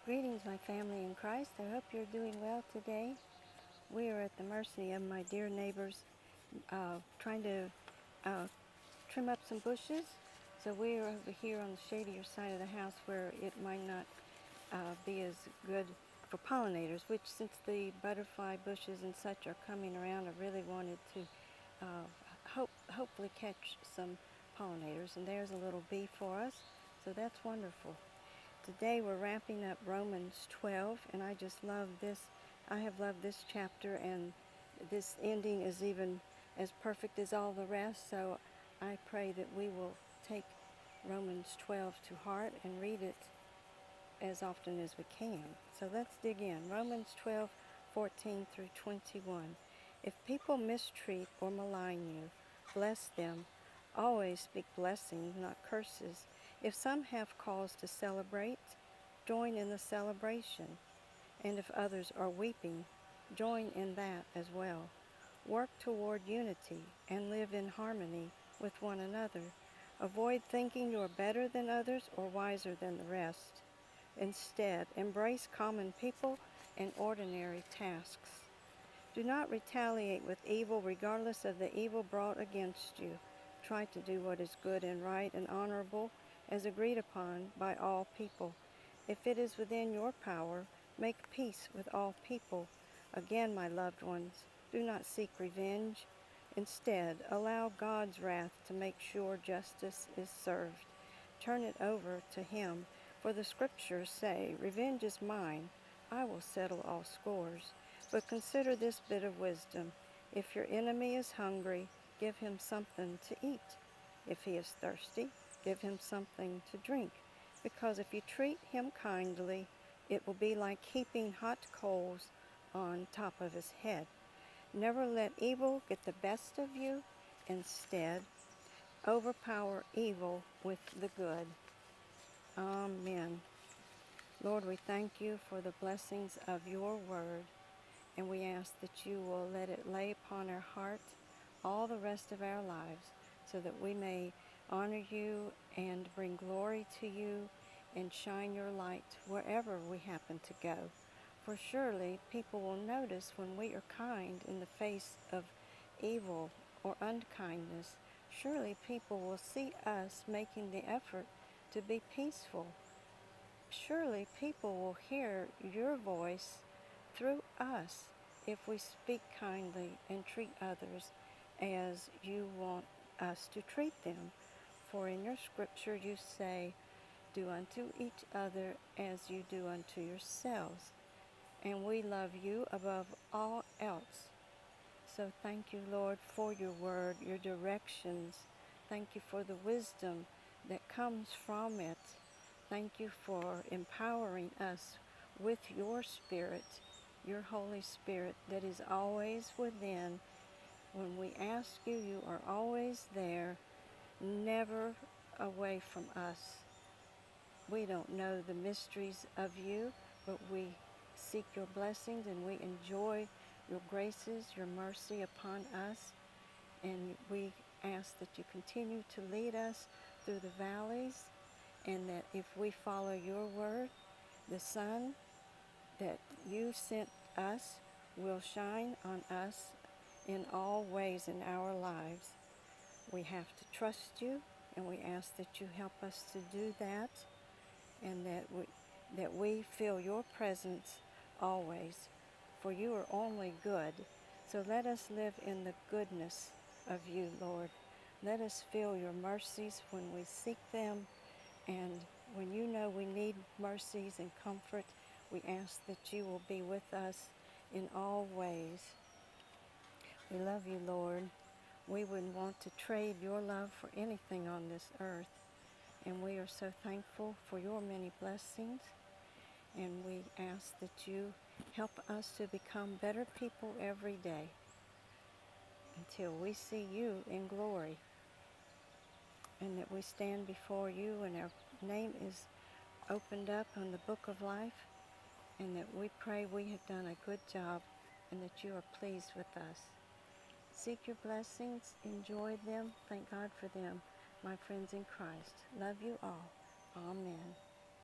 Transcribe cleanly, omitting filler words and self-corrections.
Greetings, my family in Christ. I hope you're doing well today. We are at the mercy of my dear neighbors trying to trim up some bushes. So we are over here on the shadier side of the house where it might not be as good for pollinators, which since the butterfly bushes and such are coming around, I really wanted to uh, hopefully catch some pollinators. And there's a little bee for us, so that's wonderful. Today we're wrapping up Romans 12, and I just love this. I have loved this chapter, and this ending is even as perfect as all the rest, so I pray that we will take Romans 12 to heart and read it as often as we can. So let's dig in. Romans 12:14 through 21. If people mistreat or malign you, bless them. Always speak blessings, not curses. If some have cause to celebrate, join in the celebration. And if others are weeping, join in that as well. Work toward unity and live in harmony with one another. Avoid thinking you are better than others or wiser than the rest. Instead, embrace common people and ordinary tasks. Do not retaliate with evil regardless of the evil brought against you. Try to do what is good and right and honorable as agreed upon by all people. If it is within your power, make peace with all people. Again, my loved ones, do not seek revenge. Instead, allow God's wrath to make sure justice is served. Turn it over to Him, for the Scriptures say, "Revenge is mine, I will settle all scores." But consider this bit of wisdom. If your enemy is hungry, give him something to eat. If he is thirsty, give him something to drink. Because if you treat him kindly, it will be like heaping hot coals on top of his head. Never let evil get the best of you. Instead, overpower evil with the good. Amen. Lord, we thank you for the blessings of your word, and we ask that you will let it lay upon our heart all the rest of our lives, so that we may honor you and bring glory to you and shine your light wherever we happen to go. For surely people will notice when we are kind in the face of evil or unkindness. Surely people will see us making the effort to be peaceful. Surely people will hear your voice through us if we speak kindly and treat others as you want us to treat them. For in your scripture you say, "Do unto each other as you do unto yourselves." And we love you above all else. So thank you, Lord, for your word, your directions. Thank you for the wisdom that comes from it. Thank you for empowering us with your Spirit, your Holy Spirit that is always within. When we ask you, you are always there, never away from us. We don't know the mysteries of you, but we seek your blessings and we enjoy your graces, your mercy upon us. And we ask that you continue to lead us through the valleys, and that if we follow your word, the sun that you sent us will shine on us in all ways in our lives. We have to trust you, and we ask that you help us to do that, and that we feel your presence always, for you are only good. So let us live in the goodness of you, Lord. Let us feel your mercies when we seek them, and when you know we need mercies and comfort, we ask that you will be with us in all ways. We love you, Lord. We wouldn't want to trade your love for anything on this earth. And we are so thankful for your many blessings. And we ask that you help us to become better people every day until we see you in glory, and that we stand before you and our name is opened up on the book of life, and that we pray we have done a good job and that you are pleased with us. Seek your blessings, enjoy them, thank God for them, my friends in Christ. Love you all. Amen.